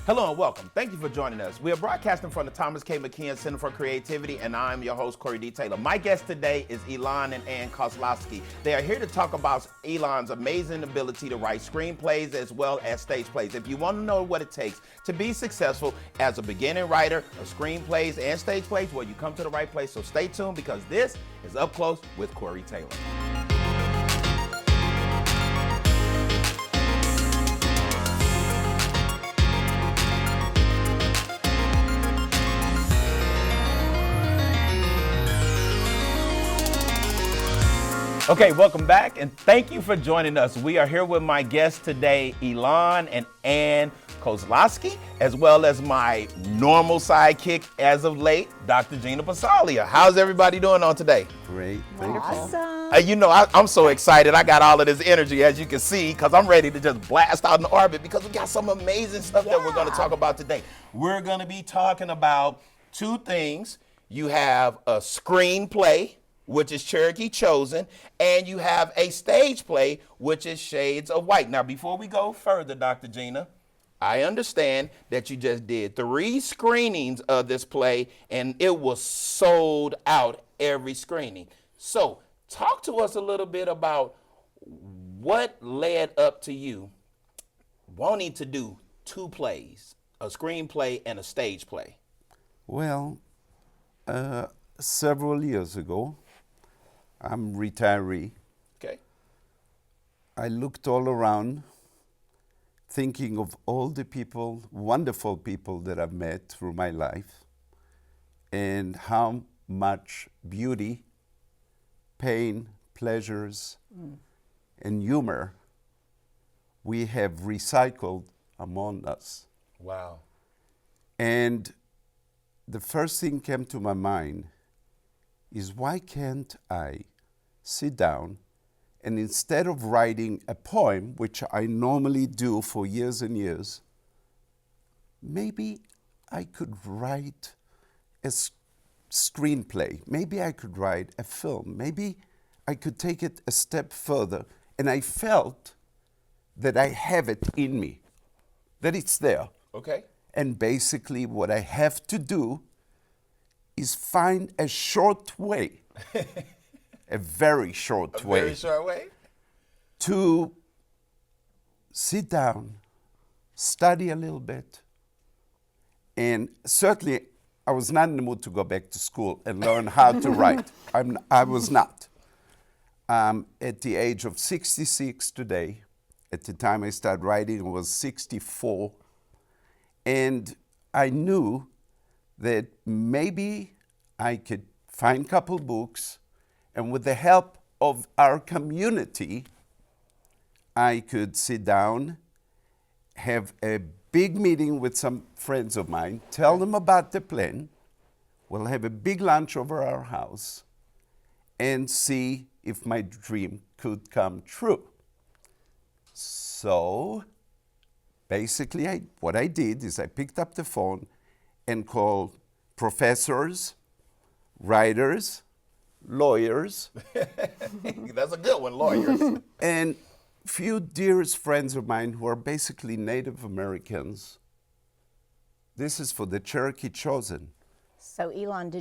Hello and welcome. Thank you for joining us. We are broadcasting from the Thomas K. McKeon Center for Creativity, and I'm your host, Corey D. Taylor. My guest today is Ilan and Anne Kozlowski. They are here to talk about Ilan's amazing ability to write screenplays as well as stage plays. If you want to know what it takes to be successful as a beginning writer of screenplays and stage plays, well, you come to the right place. So stay tuned because this is Up Close with Corey Taylor. Okay, welcome back, and thank you for joining us. We are here with my guests today, Ilan and Anne Kozlowski, as well as my normal sidekick as of late, Dr. Gina Pasalia. How's everybody doing on today? Great, wonderful. Awesome. I'm so excited. I got all of this energy, as you can see, because I'm ready to just blast out in orbit because we got some amazing stuff that we're going to talk about today. We're going to be talking about two things. You have a screenplay, which is Cherokee Chosen, and you have a stage play, which is Shades of White. Now, before we go further, Dr. Gina, I understand that you just did 3 screenings of this play, and it was sold out every screening. So, talk to us a little bit about what led up to you wanting to do 2 plays, a screenplay and a stage play. Well, several years ago, I'm retiree. Okay. I looked all around, thinking of all the people, wonderful people that I've met through my life, and how much beauty, pain, pleasures, and humor we have recycled among us. Wow. And the first thing came to my mind is, why can't I sit down and instead of writing a poem, which I normally do for years and years, maybe I could write a screenplay. Maybe I could write a film. Maybe I could take it a step further. And I felt that I have it in me, that it's there. Okay. And basically what I have to do is find a short way, a very short way. Very short way? To sit down, study a little bit, and certainly I was not in the mood to go back to school and learn how to write. I was not. At the age of 66 today, at the time I started writing, I was 64, and I knew that maybe I could find a couple books, and with the help of our community, I could sit down, have a big meeting with some friends of mine, tell them about the plan, we'll have a big lunch over our house, and see if my dream could come true. So basically, what I did is I picked up the phone and called professors, writers, lawyers. That's a good one, lawyers. And few dearest friends of mine who are basically Native Americans. This is for the Cherokee Chosen. So Ilan,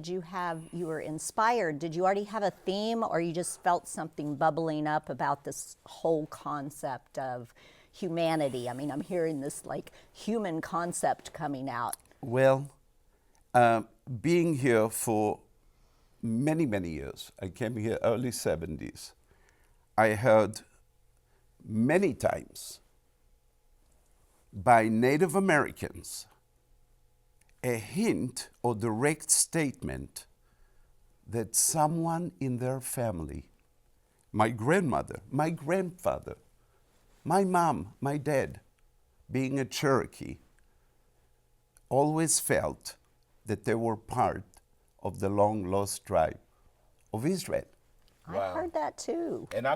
you were inspired, did you already have a theme, or you just felt something bubbling up about this whole concept of humanity? I mean, I'm hearing this like human concept coming out. Well, being here for many, many years, I came here early 70s, I heard many times by Native Americans a hint or direct statement that someone in their family, my grandmother, my grandfather, my mom, my dad, being a Cherokee, always felt that they were part of the long-lost tribe of Israel. I've heard that too. And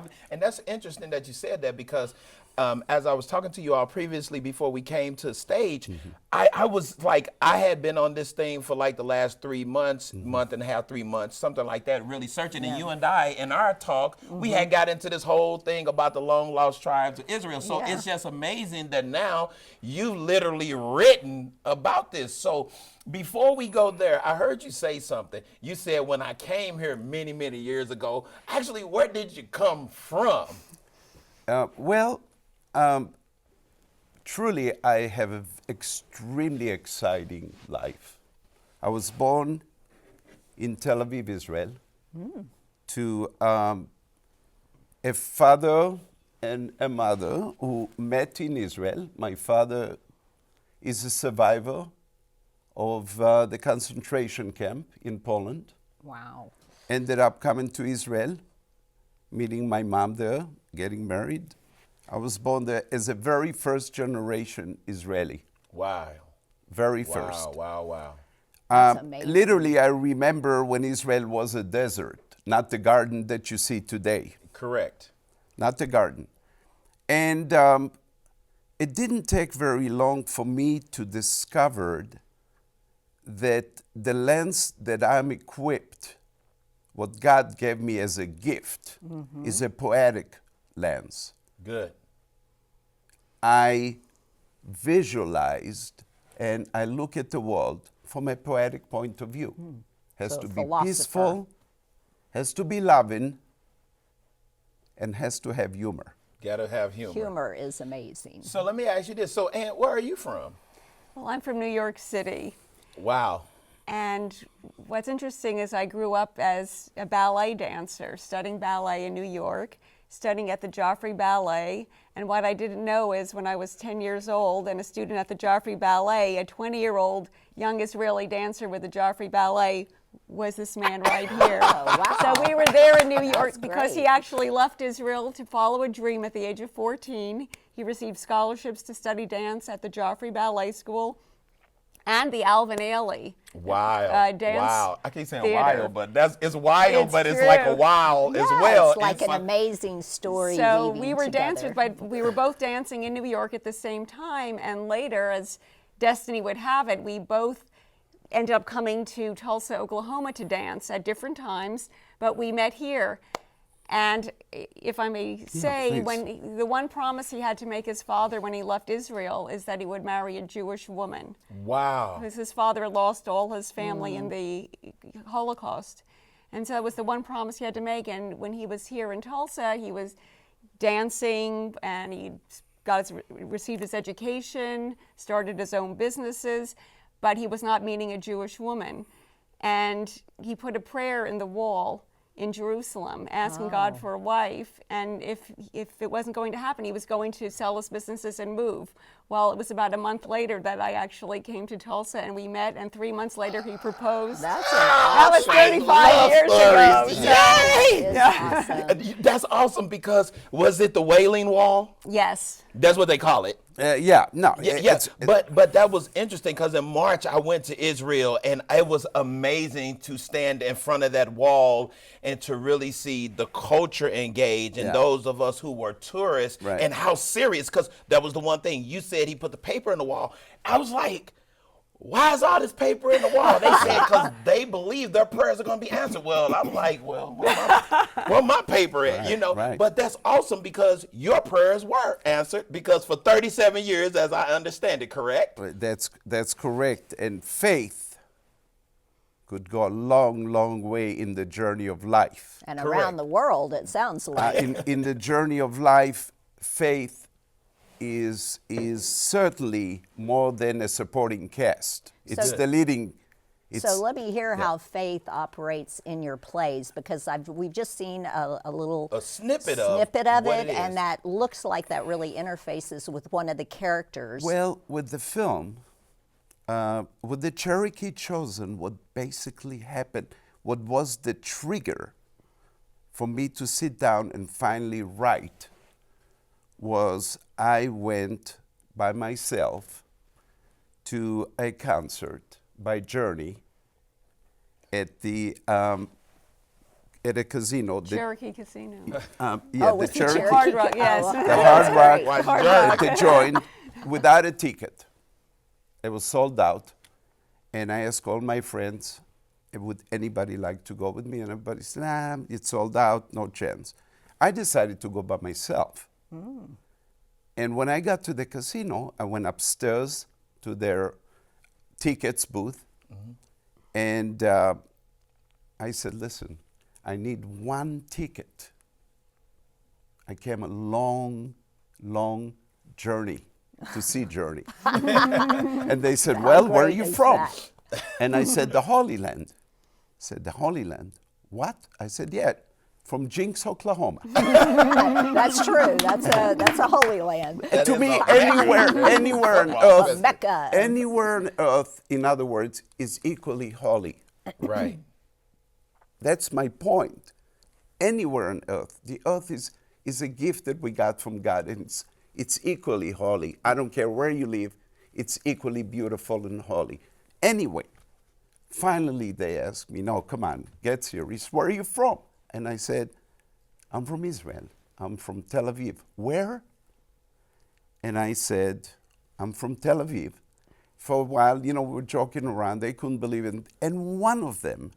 that's interesting that you said that, because as I was talking to you all previously before we came to stage, I was like, I had been on this thing for like the last 3 months, month and a half, 3 months, something like that, really searching. And you and I, in our talk, we had got into this whole thing about the long lost tribes of Israel. So it's just amazing that now you've literally written about this. So before we go there, I heard you say something. You said, when I came here many, many years ago, actually, where did you come from? Truly, I have an extremely exciting life. I was born in Tel Aviv, Israel, to a father and a mother who met in Israel. My father is a survivor of the concentration camp in Poland. Wow. Ended up coming to Israel, meeting my mom there, getting married. I was born there as a very first generation Israeli. Wow. Very first. Wow. That's amazing. Literally, I remember when Israel was a desert, not the garden that you see today. Correct. Not the garden. And it didn't take very long for me to discover that the lens that I'm equipped, what God gave me as a gift, is a poetic lens. Good. I visualized and I look at the world from a poetic point of view. Has So to a be philosopher. peaceful, has to be loving, and has to have humor. Gotta have humor. Humor is amazing. So let me ask you this. So, Aunt, where are you from? Well, I'm from New York City. Wow. And what's interesting is I grew up as a ballet dancer, studying ballet in New York, studying at the Joffrey Ballet. And what I didn't know is when I was 10 years old and a student at the Joffrey Ballet, a 20-year-old young Israeli dancer with the Joffrey Ballet was this man right here. Oh, wow. So we were there in New York That's because he great. actually left Israel to follow a dream at the age of 14. He received scholarships to study dance at the Joffrey Ballet School and the Alvin Ailey. Wow. dance wow. I keep saying theater. wild, but it's wild, It's but it's like a true. wow as Yeah, well. it's like an amazing story. So weaving we were dancers, together. but we were both dancing in New York at the same time. And later, as destiny would have it, we both ended up coming to Tulsa, Oklahoma to dance at different times, but we met here. And if I may say, please. the one promise he had to make his father when he left Israel is that he would marry a Jewish woman. Wow. Because his father lost all his family in the Holocaust. And so it was the one promise he had to make. And when he was here in Tulsa, he was dancing and he received his education, started his own businesses, but he was not meeting a Jewish woman. And he put a prayer in the wall in Jerusalem, asking God for a wife, and if it wasn't going to happen, he was going to sell his businesses and move. Well, it was about a month later that I actually came to Tulsa and we met, and 3 months later he proposed. That's That was awesome. 35 years ago. stories. so- That is awesome. That's awesome because was it the Wailing Wall? Yes. That's what they call it. Yeah, no. Yes, but that was interesting because in March I went to Israel and it was amazing to stand in front of that wall and to really see the culture engage and Yeah. those of us who were tourists Right. and how serious, because that was the one thing you said he put the paper in the wall. I was like, why is all this paper in the wall? They said because they believe their prayers are going to be answered. Well, I'm like, well, where my paper at? You know, right. but that's awesome because your prayers were answered because for 37 years, as I understand it, correct? That's correct. And faith could go a long, long way in the journey of life. And Correct. around the world, it sounds like. In the journey of life, faith is certainly more than a supporting cast. It's So- the leading. So let me hear how faith operates in your plays, because we've just seen a little A snippet of what it, it is. and that looks like that really interfaces with one of the characters. Well, with the film, with the Cherokee Chosen, what basically happened, what was the trigger for me to sit down and finally write was I went by myself to a concert by Journey at the at a casino. Cherokee Casino. Yeah, Oh, the was it Cherokee. Cherokee? Hard Rock, yes. Oh, The Hard Rock Watch Hard Journey. Rock. to join without a ticket. It was sold out. And I asked all my friends, would anybody like to go with me? And everybody said, nah, it's sold out, no chance. I decided to go by myself. And when I got to the casino, I went upstairs to their tickets booth. And I said, listen, I need one ticket. I came a long, long journey to see Journey. And they said, well, where are great you is from? that? And I said, the Holy Land. I said, the Holy Land? What? I said, yeah, from Jinx, Oklahoma. That's true. That's a holy land. That To is me, a- anywhere on Football. earth, Mecca. anywhere on earth, in other words, is equally holy. Right. That's my point. Anywhere on earth, the earth is a gift that we got from God, and it's equally holy. I don't care where you live, it's equally beautiful and holy. Anyway, finally they asked me, no, come on, get serious. Where are you from? And I said, I'm from Israel. I'm from Tel Aviv. Where? And I said, I'm from Tel Aviv. For a while, we were joking around. They couldn't believe it. And one of them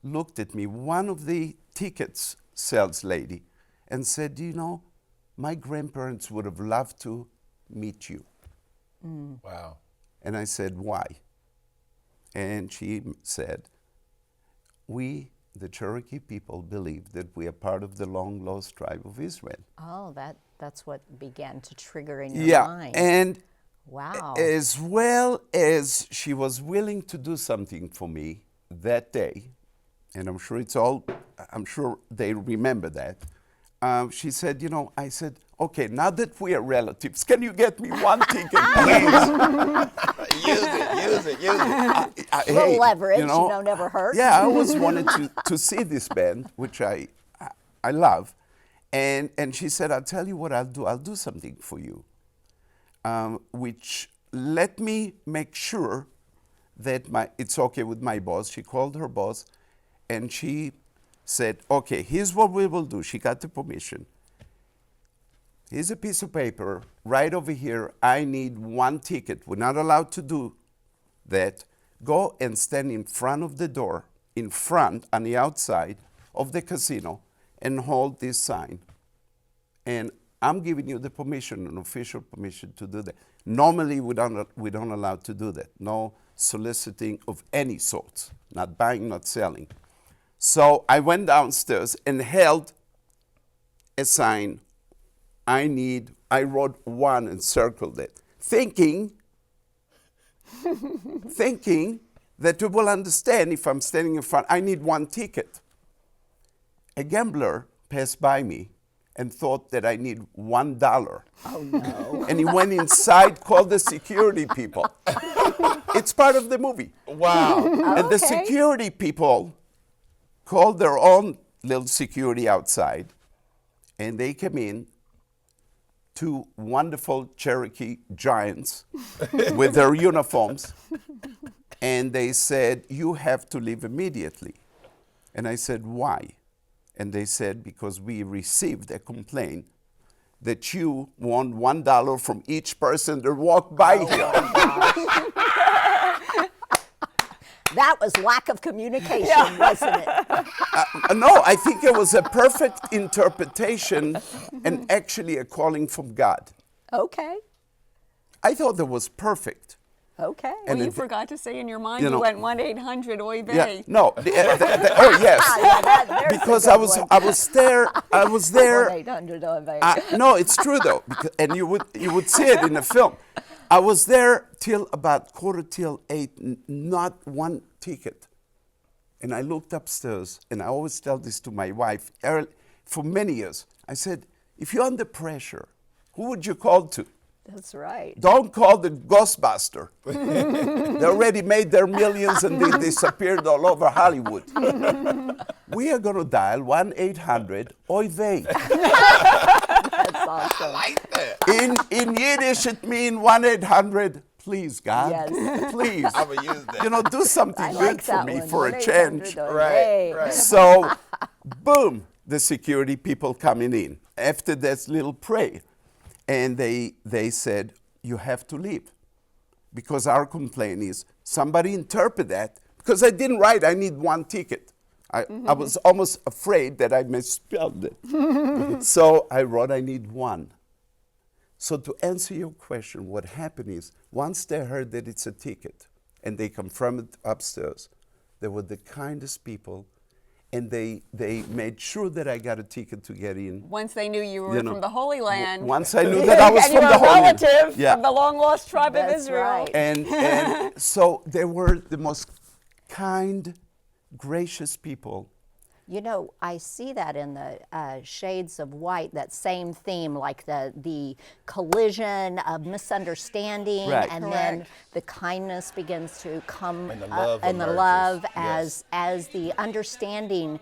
looked at me, one of the tickets sales lady, and said, my grandparents would have loved to meet you. Wow. And I said, why? And she said, we, the Cherokee people, believe that we are part of the long-lost tribe of Israel. Oh, that's what began to trigger in your mind. And Wow. as well as she was willing to do something for me that day, and I'm sure they remember that, she said, I said, okay, now that we are relatives, can you get me one ticket, please? Use it. A little leverage, never hurts. Yeah, I always wanted to see this band, which I love. And she said, I'll tell you what I'll do. I'll do something for you, which let me make sure that it's okay with my boss. She called her boss, and she said, okay, here's what we will do. She got the permission. Here's a piece of paper right over here. I need one ticket. We're not allowed to do that. Go and stand in front of the door, in front, on the outside of the casino, and hold this sign. And I'm giving you the permission, an official permission to do that. Normally, we don't allow to do that. No soliciting of any sorts, not buying, not selling. So I went downstairs and held a sign. I wrote one and circled it, thinking that you will understand if I'm standing in front, I need one ticket. A gambler passed by me and thought that I need $1. Oh, no. And he went inside, called the security people. It's part of the movie. Wow. And the Okay. security people called their own little security outside, and they came in, two wonderful Cherokee giants with their uniforms, and they said, you have to leave immediately. And I said, why? And they said, because we received a complaint that you want $1 from each person that walked by here. That was lack of communication, wasn't it? No, I think it was a perfect interpretation and actually a calling from God. Okay. I thought that was perfect. Okay. And Well, you it- forgot to say in your mind, you you, know- went 1-800 oy vey. Yeah, no. Oh yes, There's a because good I was there. I was there. 1-800 OVA. No, it's true though, and you would see it in the film. I was there till about 7:45, not one ticket. And I looked upstairs, and I always tell this to my wife for many years. I said, if you're under pressure, who would you call to? That's right. Don't call the Ghostbuster. They already made their millions and they disappeared all over Hollywood. We are going to dial 1-800 oy vey. That's awesome. Like that. In Yiddish, it means 1-800, please, God, Yes. please, I'm gonna use that. you know, do something I good like for that me one. for a Donate under change. the Right, way. right. So, boom, the security people coming in after this little prayer. And they said, you have to leave. Because our complaint is, somebody interpret that. Because I didn't write, I need one ticket. I was almost afraid that I misspelled it. So I wrote, I need one. So to answer your question, what happened is, once they heard that it's a ticket, and they confirmed it upstairs, they were the kindest people, and they made sure that I got a ticket to get in. Once they knew you were You know, from the Holy Land. Once I knew that I was and you from were the a Holy Land. relative Yeah. from the long lost tribe of That's Israel. right. And so they were the most kind, gracious people. You know, I see that in the Shades of White, that same theme, like the collision of misunderstanding, Right. and then Correct. the kindness begins to come, And the love and the emerges. love Yes. as the understanding.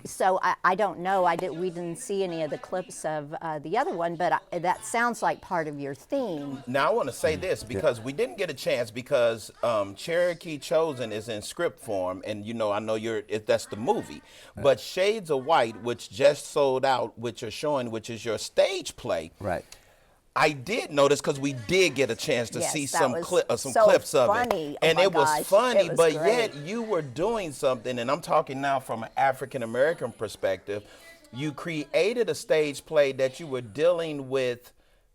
So I don't know. We didn't see any of the clips of the other one, but that sounds like part of your theme. Now I want to say this because we didn't get a chance because Cherokee Chosen is in script form, and you know I know that's the movie, but Shades of White, which just sold out, which you're showing, which is your stage play. Right. I did notice because we did get a chance to Yes, see that some was some so clips of funny. it, Oh and my it was gosh, funny. it was But great. yet you were doing something, and I'm talking now from an African American perspective. You created a stage play that you were dealing with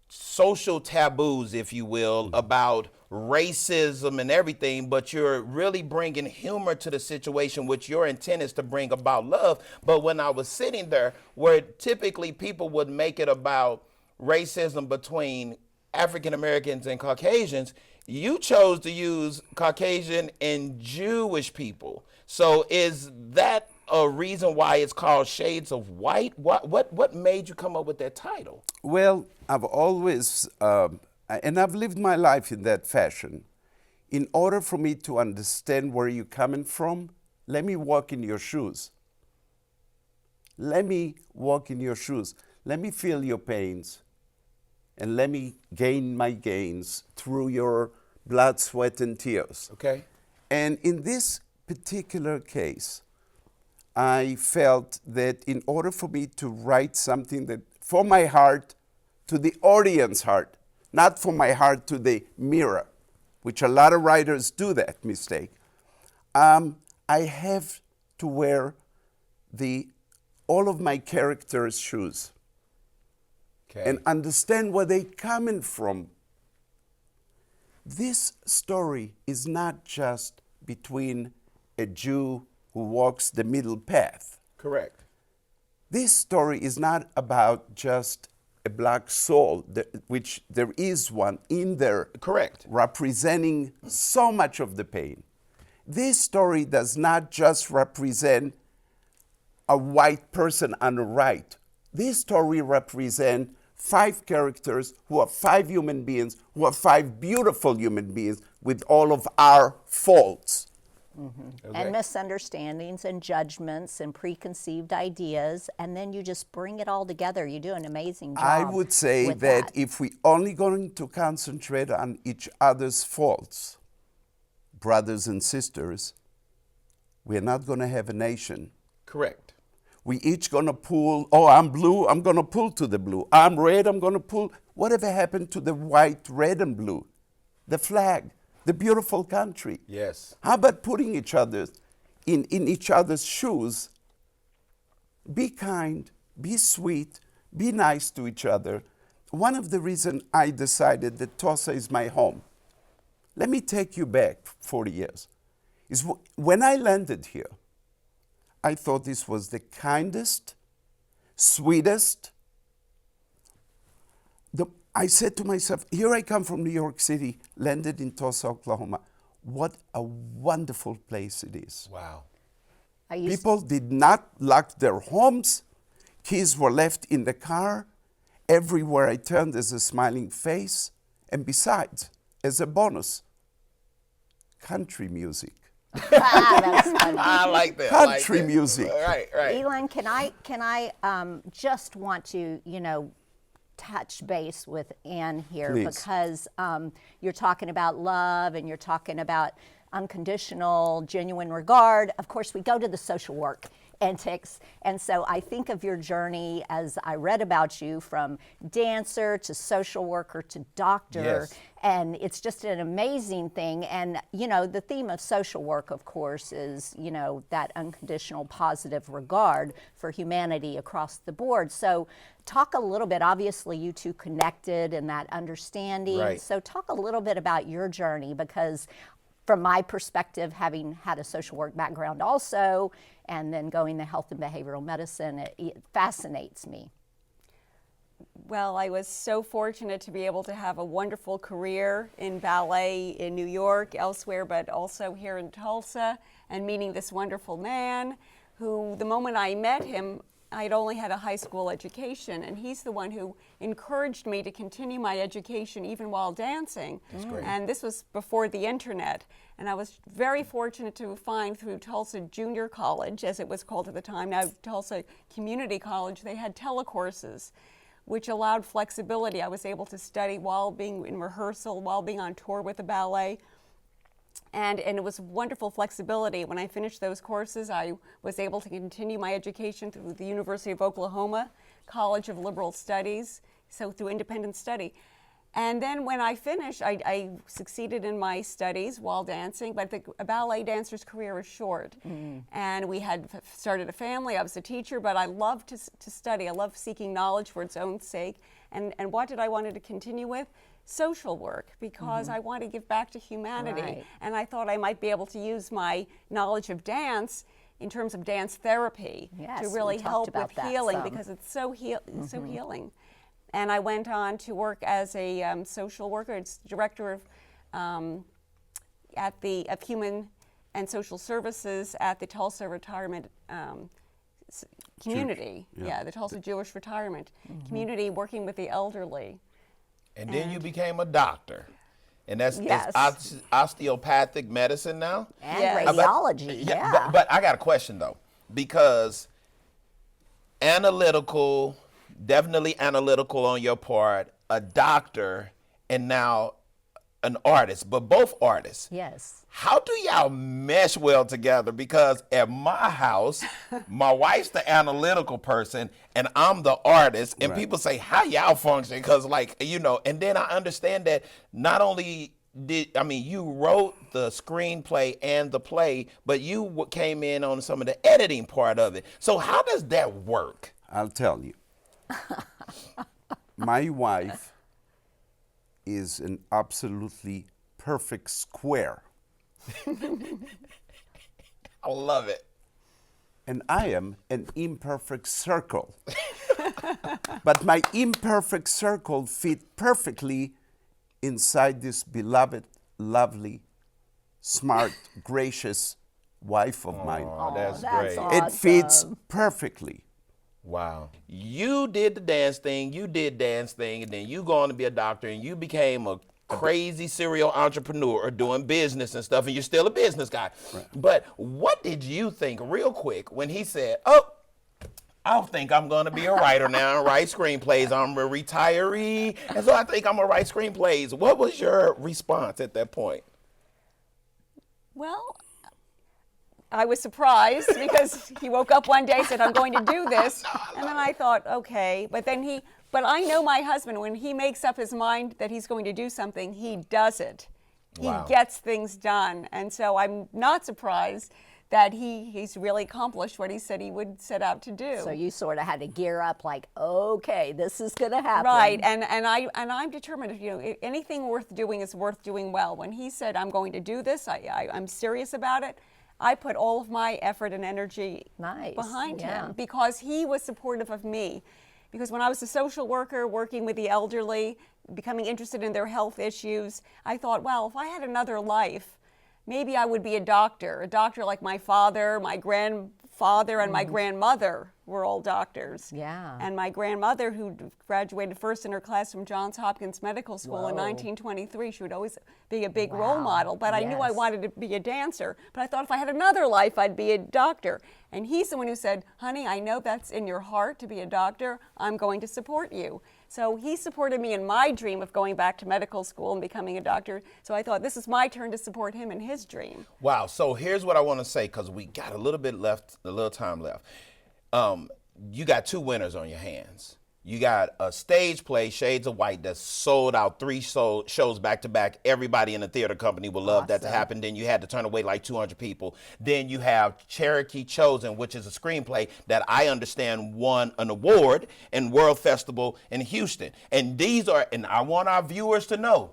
social taboos, if you will, about racism and everything, but you're really bringing humor to the situation, which your intent is to bring about love. But when I was sitting there, where typically people would make it about racism between African Americans and Caucasians, you chose to use Caucasian and Jewish people. So is that a reason why it's called Shades of White? What made you come up with that title? Well, I've always, and I've lived my life in that fashion. In order for me to understand where you're coming from, let me walk in your shoes. Let me walk in your shoes. Let me feel your pains. And let me gain my gains through your blood, sweat, and tears. Okay. And in this particular case, I felt that in order for me to write something that from my heart to the audience heart, not from my heart to the mirror, which a lot of writers do that mistake, I have to wear all of my characters' shoes Okay. and understand where they're coming from. This story is not just between a Jew who walks the middle path. Correct. This story is not about just a black soul, which there is one in there. Correct. Representing so much of the pain. This story does not just represent a white person on the right. This story represents 5 characters who are 5 human beings, who are 5 beautiful human beings with all of our faults. Okay. And misunderstandings and judgments and preconceived ideas, and then you just bring it all together. You do an amazing job. I would say with that if we only going to concentrate on each other's faults, brothers and sisters, we're not going to have a nation. Correct. We each going to pull, oh, I'm blue, I'm going to pull to the blue. I'm red, I'm going to pull. Whatever happened to the white, red, and blue? The flag, the beautiful country. Yes. How about putting each other in each other's shoes? Be kind, be sweet, be nice to each other. One of the reasons I decided that Tulsa is my home, let me take you back 40 years, is when I landed here, I thought this was the kindest, sweetest. I said to myself, here I come from New York City, landed in Tulsa, Oklahoma. What a wonderful place it is. Wow. I used People did not lock their homes. Keys were left in the car. Everywhere I turned, there's a smiling face. And besides, as a bonus, country music. that's funny. I like that. Country I like that. music. Right, right. Ilan, can I just want to, touch base with Anne here Please. because you're talking about love and you're talking about unconditional, genuine regard. Of course, we go to the social work antics. And so I think of your journey as I read about you from dancer to social worker to doctor. Yes. And it's just an amazing thing. And, you know, the theme of social work, of course, is, you know, that unconditional positive regard for humanity across the board. So talk a little bit, obviously you two connected and that understanding. Right. So talk a little bit about your journey, because from my perspective, having had a social work background also, and then going to health and behavioral medicine, it fascinates me. Well, I was so fortunate to be able to have a wonderful career in ballet in New York, elsewhere, but also here in Tulsa, and meeting this wonderful man who, the moment I met him, I'd only had a high school education, and he's the one who encouraged me to continue my education even while dancing. That's great. And this was before the internet. And I was very fortunate to find through Tulsa Junior College, as it was called at the time, now Tulsa Community College, they had telecourses, which allowed flexibility. I was able to study while being in rehearsal, while being on tour with the ballet. And it was wonderful flexibility. When I finished those courses, I was able to continue my education through the University of Oklahoma College of Liberal Studies, so through independent study. And then when I finished, I succeeded in my studies while dancing, but a ballet dancer's career is short. And we had started a family. I was a teacher, but I loved to study. I loved seeking knowledge for its own sake. And what did I want to continue with? Social work, because I want to give back to humanity. Right. And I thought I might be able to use my knowledge of dance in terms of dance therapy Yes, to we really talked help about with that healing, some. because it's so healing. And I went on to work as a social worker, it's director of Human and Social Services at the Tulsa Retirement Community. yeah. The Tulsa Jewish Retirement Community, working with the elderly. And then you became a doctor. And that's Yes. it's osteopathic medicine now? And Yes. radiology, yeah. But I got a question though, because analytical, definitely analytical on your part, a doctor, and now an artist, but both artists. Yes. How do y'all mesh well together? Because at my house, my wife's the analytical person and I'm the artist. And Right. people say, how y'all function? Because, like, you know, and then I understand that not only you wrote the screenplay and the play, but you came in on some of the editing part of it. So how does that work? I'll tell you. My wife is an absolutely perfect square, I love it. and I am an imperfect circle. But my imperfect circle fit perfectly inside this beloved, lovely, smart, gracious wife of mine. Oh, that's that's great. awesome. It fits perfectly. Wow. You did the dance thing, you did dance thing, and then you go on to be a doctor and you became a crazy serial entrepreneur doing business and stuff, and you're still a business guy. Right. But what did you think real quick when he said, oh, I think I'm going to be a writer now and write screenplays. I'm a retiree, and so I think I'm going to write screenplays. What was your response at that point? Well, I was surprised because he woke up one day and said, I'm going to do this. And then I thought, okay. But I know my husband, when he makes up his mind that he's going to do something, he does it. Wow. He gets things done. And so I'm not surprised that he's really accomplished what he said he would set out to do. So you sort of had to gear up like, okay, this is going to happen. Right, and I'm determined. You know, anything worth doing is worth doing well. When he said, I'm going to do this, I'm serious about it, I put all of my effort and energy behind him, because he was supportive of me. Because when I was a social worker working with the elderly, becoming interested in their health issues, I thought, well, if I had another life, maybe I would be a doctor like my father, my grandfather, and my grandmother were all doctors. Yeah. And my grandmother, who graduated first in her class from Johns Hopkins Medical School in 1923, she would always be a big role model. But I knew I wanted to be a dancer. But I thought if I had another life, I'd be a doctor. And he's the one who said, honey, I know that's in your heart to be a doctor. I'm going to support you. So he supported me in my dream of going back to medical school and becoming a doctor. So I thought this is my turn to support him in his dream. Wow. So here's what I want to say, because we got a little bit left, a little time left. You got two winners on your hands. You got a stage play, Shades of White, that's sold out 3 shows back to back. Everybody in the theater company would love that to happen. Then you had to turn away like 200 people. Then you have Cherokee Chosen, which is a screenplay that I understand won an award in World Festival in Houston. And these are, and I want our viewers to know,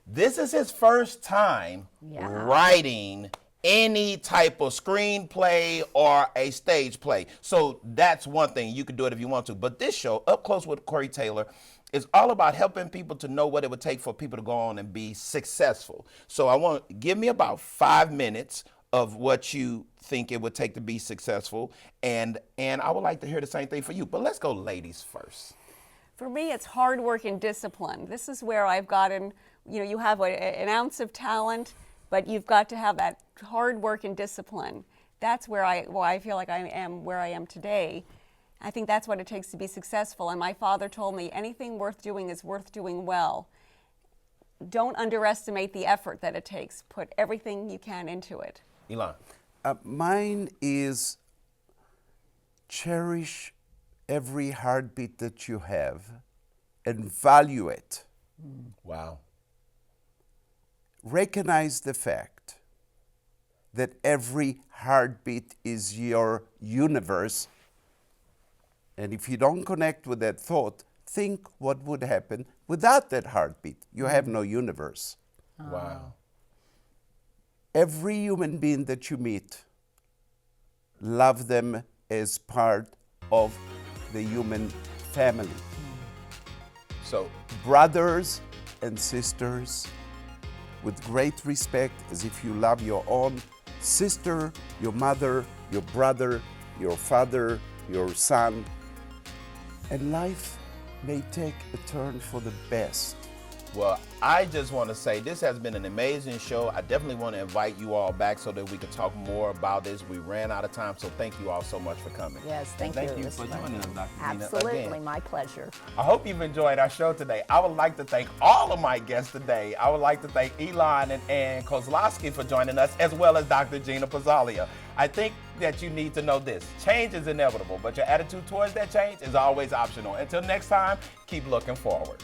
this is his first time writing any type of screenplay or a stage play. So that's one thing. You can do it if you want to. But this show, Up Close with Corey Taylor, is all about helping people to know what it would take for people to go on and be successful. So I want, give me about 5 minutes of what you think it would take to be successful. And I would like to hear the same thing for you. But let's go ladies first. For me, it's hard work and discipline. This is where I've gotten, you have an ounce of talent, but you've got to have that hard work and discipline. That's where I feel like I am where I am today. I think that's what it takes to be successful. And my father told me anything worth doing is worth doing well. Don't underestimate the effort that it takes. Put everything you can into it. Ilan. Mine is cherish every heartbeat that you have and value it. Wow. Recognize the fact that every heartbeat is your universe. And if you don't connect with that thought, think what would happen without that heartbeat. You have no universe. Wow. Every human being that you meet, love them as part of the human family. So, Brothers and sisters, with great respect, as if you love your own sister, your mother, your brother, your father, your son. And life may take a turn for the best. well, I just want to say this has been an amazing show. I definitely want to invite you all back so that we can talk more about this. We ran out of time, so thank you all so much for coming. Yes, thank Thank you. you This for was joining us, Dr. Gina, Absolutely, again. my pleasure. I hope you've enjoyed our show today. I would like to thank all of my guests today. I would like to thank Ilan and Anne Kozlowski for joining us, as well as Dr. Gina Pazzalia. I think that you need to know this. Change is inevitable, but your attitude towards that change is always optional. Until next time, keep looking forward.